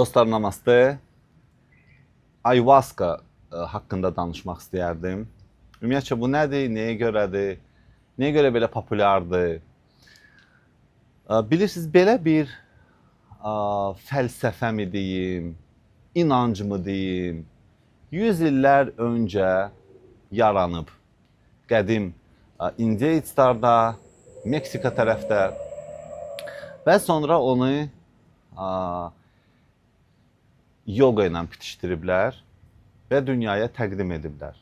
Dostlar, namaste. Ayahuasca haqqında danışmaq istəyərdim. Ümumiyyətcə, bu nədir, nəyə görədir, nəyə görə belə populyardır? Bilirsiniz, belə bir fəlsəfə mi deyim, inanc mı deyim, 100 illər öncə yaranıb. Qədim İndiyetslərdə, Meksika tərəfdə və sonra onu yoga ilə bitişdiriblər və dünyaya təqdim ediblər.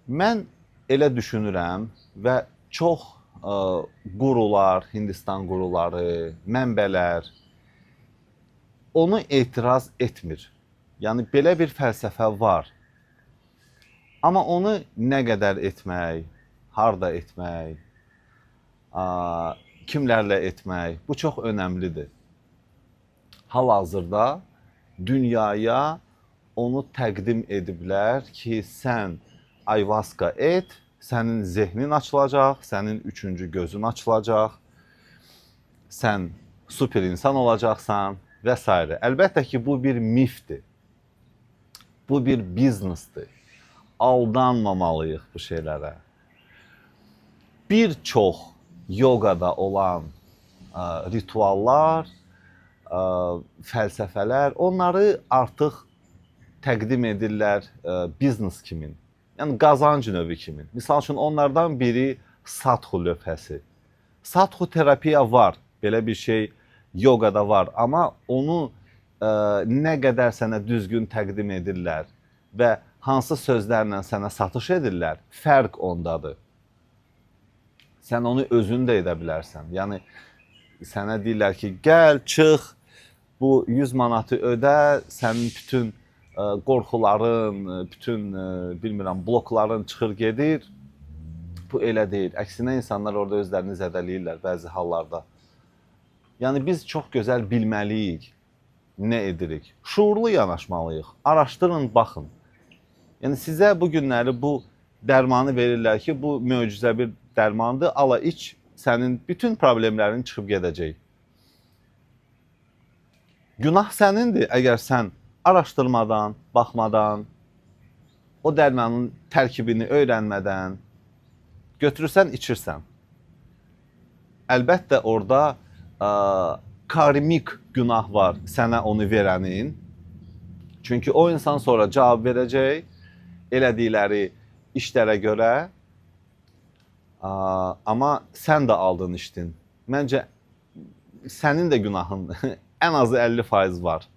Mən elə düşünürəm və çox qurular, Hindistan quruları, mənbələr onu etiraz etmir. Yəni, belə bir fəlsəfə var. Amma onu nə qədər etmək, harda etmək, kimlərlə etmək, bu çox önəmlidir. Hal-hazırda dünyaya onu təqdim ediblər ki, sən ayahuasca et, sənin zehnin açılacaq, sənin üçüncü gözün açılacaq, sən super insan olacaqsan və s. Əlbəttə ki, bu bir mifdir, bu bir biznesdir. Aldanmamalıyıq bu şeylərə. Bir çox yogada olan rituallar, fəlsəfələr, onları artıq təqdim edirlər biznes kimin, yəni qazanc növü kimin. Misal üçün, onlardan biri sadhu lövhəsi. Sadhu terapiya var, belə bir şey yogada var, amma onu nə qədər sənə düzgün təqdim edirlər və hansı sözlərlə sənə satış edirlər, fərq ondadır. Sən onu özün də edə bilərsən. Yəni, sənə deyirlər ki, gəl, çıx, bu 100 manatı ödə, sənin bütün qorxuların, bütün, bilmirəm, blokların çıxır gedir. Bu elə deyil. Əksinə, insanlar orada özlərini zədələyirlər bəzi hallarda. Yəni, biz çox gözəl bilməliyik, nə edirik. Şuurlu yanaşmalıyıq. Araşdırın, baxın. Yəni, sizə bu günləri bu dərmanı verirlər ki, bu möcüzə bir dərmandır, ala iç, sənin bütün problemlərin çıxıb gedəcək. Günah sənindir, əgər sən araşdırmadan, baxmadan, o dərmanın tərkibini öyrənmədən götürürsən, içirsən. Əlbəttə, orada karmik günah var sənə onu verənin. Çünki o insan sonra cavab verəcək elədikləri işlərə görə. Amma sən də aldın, içdin. Məncə, sənin də günahın ən azı 50% var.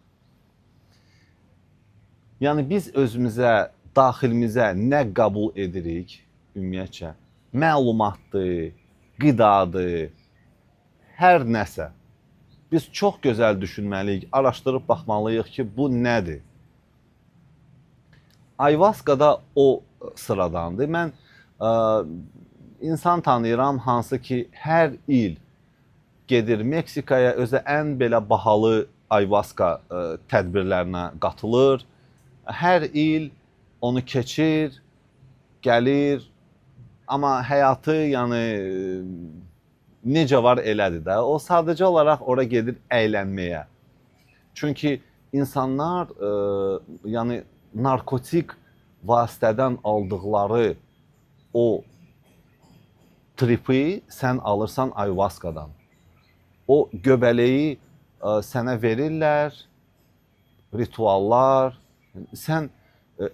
Yəni, biz özümüzə, daxilimizə nə qəbul edirik, ümumiyyətcə, məlumatdır, qidadır, hər nəsə. Biz çox gözəl düşünməliyik, araşdırıb baxmalıyıq ki, bu nədir? Ayahuasca da o sıradandır. Mən insan tanıyıram, hansı ki, hər il gedir Meksikaya, özə ən belə bahalı ayahuasca tədbirlərinə qatılır. Hər il onu keçir, gəlir, amma həyatı, yəni, necə var elədir də. O sadəcə olaraq ora gedir əylənməyə. Çünki insanlar, yəni, narkotik vasitədən aldıqları o tripi sən alırsan ayahuascadan. O göbələyi sənə verirlər, rituallar, sən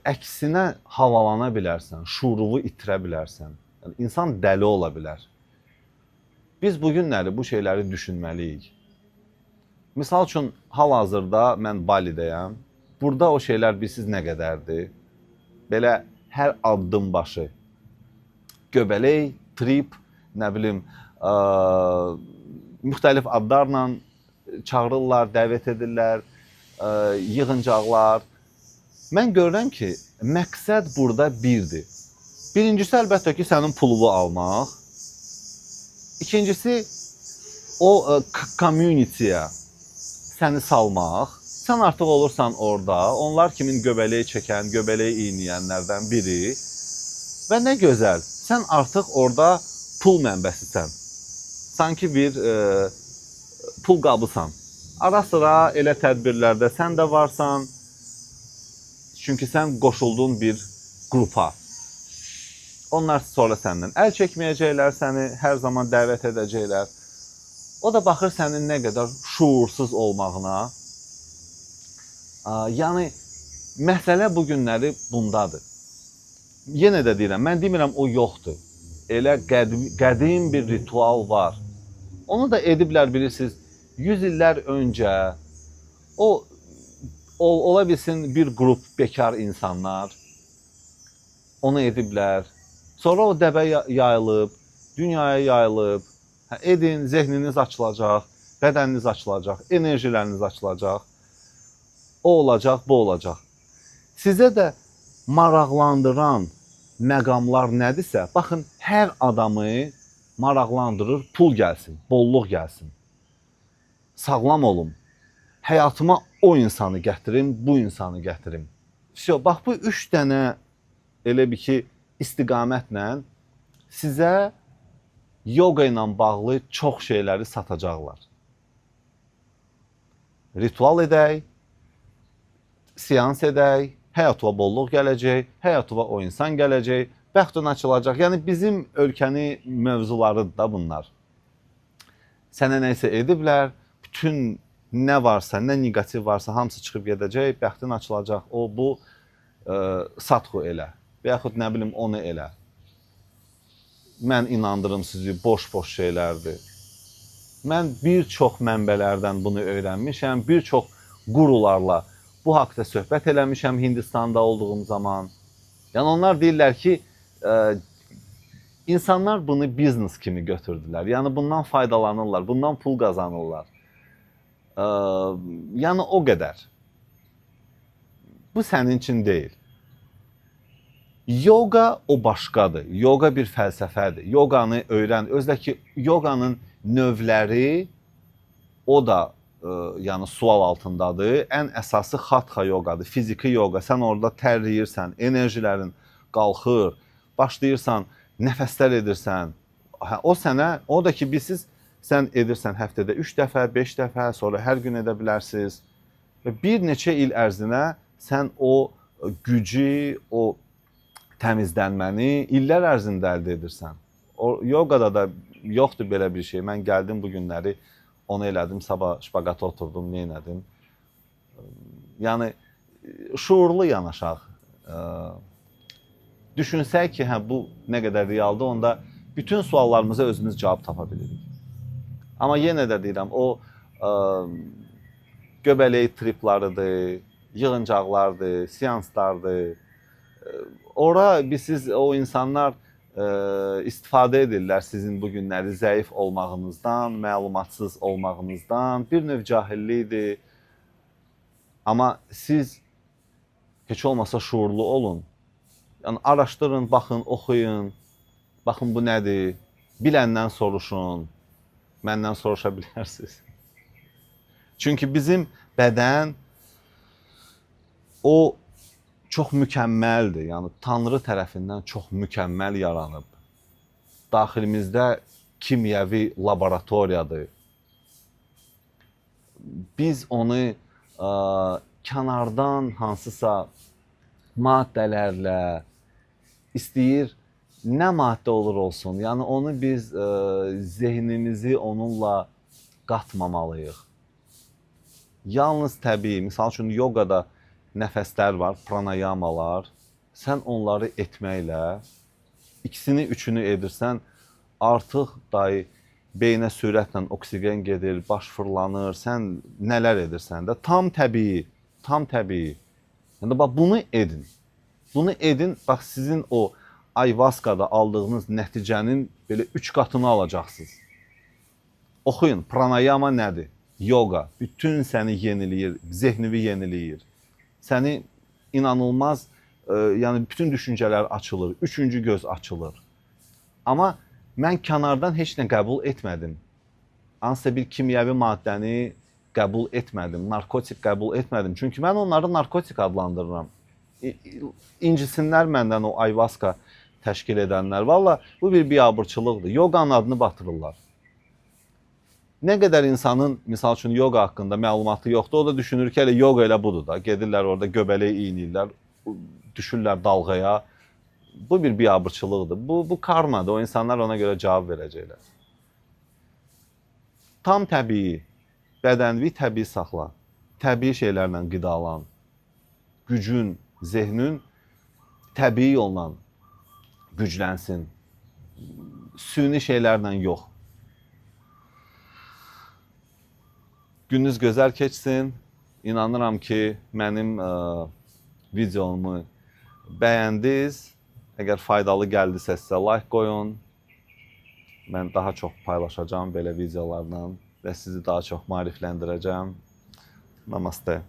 əksinə havalana bilərsən, şuuruvu itirə bilərsən. Yəni, insan dəli ola bilər. Biz bugünləri bu şeyləri düşünməliyik. Misal üçün, hal-hazırda mən Balidəyəm. Burada o şeylər bilsiz nə qədərdir? Belə hər addım başı göbələk, trip, nə bilim, müxtəlif adlarla çağırırlar, dəvət edirlər, yığıncaqlar. Mən görürəm ki, məqsəd burada birdir. Birincisi, əlbəttə ki, sənin pulunu almaq. İkincisi, o community-yə səni salmaq. Sən artıq olursan orada, onlar kimin göbələyi çəkən, göbələyi iynəyənlərdən biri. Və nə gözəl, sən artıq orada pul mənbəsisən. Sanki bir pul qabısan. Ara sıra elə tədbirlərdə sən də varsan, çünki sən qoşulduğun bir qrupa. Onlar sonra səndən əl çəkməyəcəklər, səni hər zaman dəvət edəcəklər. O da baxır sənin nə qədər şuursuz olmağına. Yəni, məsələ bu günləri bundadır. Yenə də deyirəm, mən demirəm o yoxdur. Elə qədim bir ritual var. Onu da ediblər, bilirsiniz, 100 illər öncə ola bilsin bir qrup bekar insanlar onu ediblər. Sonra o dəbə yayılıb, dünyaya yayılıb. Edin, zehniniz açılacaq, bədəniniz açılacaq, enerjiləriniz açılacaq. O olacaq, bu olacaq. Sizə də maraqlandıran məqamlar nədirsə, baxın, hər adamı maraqlandırır, pul gəlsin, bolluq gəlsin. Sağlam olum, həyatıma o insanı gətirim, bu insanı gətirim. Bax, bu 3 dənə elə bir ki, istiqamətlə sizə yoga ilə bağlı çox şeyləri satacaqlar. Ritual edək, seans edək, həyatıma bolluq gələcək, həyatıma o insan gələcək, bəxtun açılacaq. Yəni, bizim ölkəni mövzularıdır da bunlar. Sənə nəyisə ediblər, bütün nə varsa, nə negativ varsa, hamısı çıxıb gedəcək, bəxtin açılacaq, o, bu, satxu elə. Və yaxud nə bilim, onu elə. Mən inandırım sizi, boş-boş şeylərdir. Mən bir çox mənbələrdən bunu öyrənmişəm, bir çox qurularla bu haqda söhbət eləmişəm Hindistanda olduğum zaman. Yəni, onlar deyirlər ki, insanlar bunu biznes kimi götürdülər. Yəni, bundan faydalanırlar, bundan pul qazanırlar. Yəni, o qədər. Bu sənin üçün deyil. Yoga o başqadır. Yoga bir fəlsəfədir. Yoganı öyrən. Özdə ki, yoganın növləri o da yəni sual altındadır. Ən əsası hatha yogadır, fiziki yoga. Sən orada tərləyirsən, enerjilərin qalxır, başlayırsan, nəfəslər edirsən. O sənə, o da ki, bilsiz, sən edirsən həftədə 3 dəfə, 5 dəfə, sonra hər gün edə bilərsiniz. Və bir neçə il ərzinə sən o gücü, o təmizlənməni illər ərzində əldə edirsən. Yogada da yoxdur belə bir şey. Mən gəldim bu günləri, onu elədim, sabah şpaqata oturdum, nə elədim. Yəni, şuurlu yanaşaq. Düşünsək ki, bu nə qədər realdır, onda bütün suallarımıza özümüz cavab tapa bilirik. Amma yenə də deyirəm, o göbələk triplarıdır, yığıncaqlardır, seanslardır. Ora siz, o insanlar istifadə edirlər sizin bu günləri zəif olmağınızdan, məlumatsız olmağınızdan, bir növ cahillikdir. Amma siz heç olmasa şuurlu olun. Yəni, araşdırın, baxın, oxuyun, baxın bu nədir, biləndən soruşun, məndən soruşa bilərsiniz. Çünki bizim bədən o çox mükəmməldir, yəni Tanrı tərəfindən çox mükəmməl yaranıb. Daxilimizdə kimyəvi laboratoriyadır. Biz onu kənardan hansısa maddələrlə, istəyir nə maddə olur olsun, yəni onu biz zehnimizi onunla qatmamalıyıq. Yalnız təbii, misal üçün yogada nəfəslər var, pranayamalar. Sən onları etməklə, ikisini, üçünü edirsən, artıq dayı beynə sürətlə oksigen gedir, baş fırlanır, sən nələr edirsən də, tam təbii, tam təbii. Yəni, bax, bunu edin. Bunu edin, bax, sizin o ayahuascada aldığınız nəticənin belə 3 qatını alacaqsınız. Oxuyun, pranayama nədir? Yoga, bütün səni yeniləyir, zehnini yeniləyir. Səni inanılmaz, yəni bütün düşüncələr açılır, üçüncü göz açılır. Amma mən kənardan heç nə qəbul etmədim. Hansısa bir kimyəvi maddəni qəbul etmədim, narkotik qəbul etmədim. Çünki mən onları narkotik adlandırıram. İncisinlər məndən o ayahuasca təşkil edənlər. Valla bu bir biabırçılıqdır. Yoganın adını batırırlar. Nə qədər insanın misal üçün yoga haqqında məlumatı yoxdur, o da düşünür ki, elə yoga elə budur da. Gedirlər orada göbələk iynəyirlər, düşürlər dalğaya. Bu bir biabırçılıqdır. Bu karmadır. O insanlar ona görə cavab verəcəklər. Tam təbii, bədənvi təbii saxla. Təbii şeylərlə qidalan. Gücün, zehnin təbii yolla güclənsin. Süni şeylərlə yox. Gününüz gözəl keçsin. İnanıram ki, mənim videomu bəyəndiniz. Əgər faydalı gəldisə sizə like qoyun. Mən daha çox paylaşacağım belə videolarla və sizi daha çox maarifləndirəcəm. Namaste.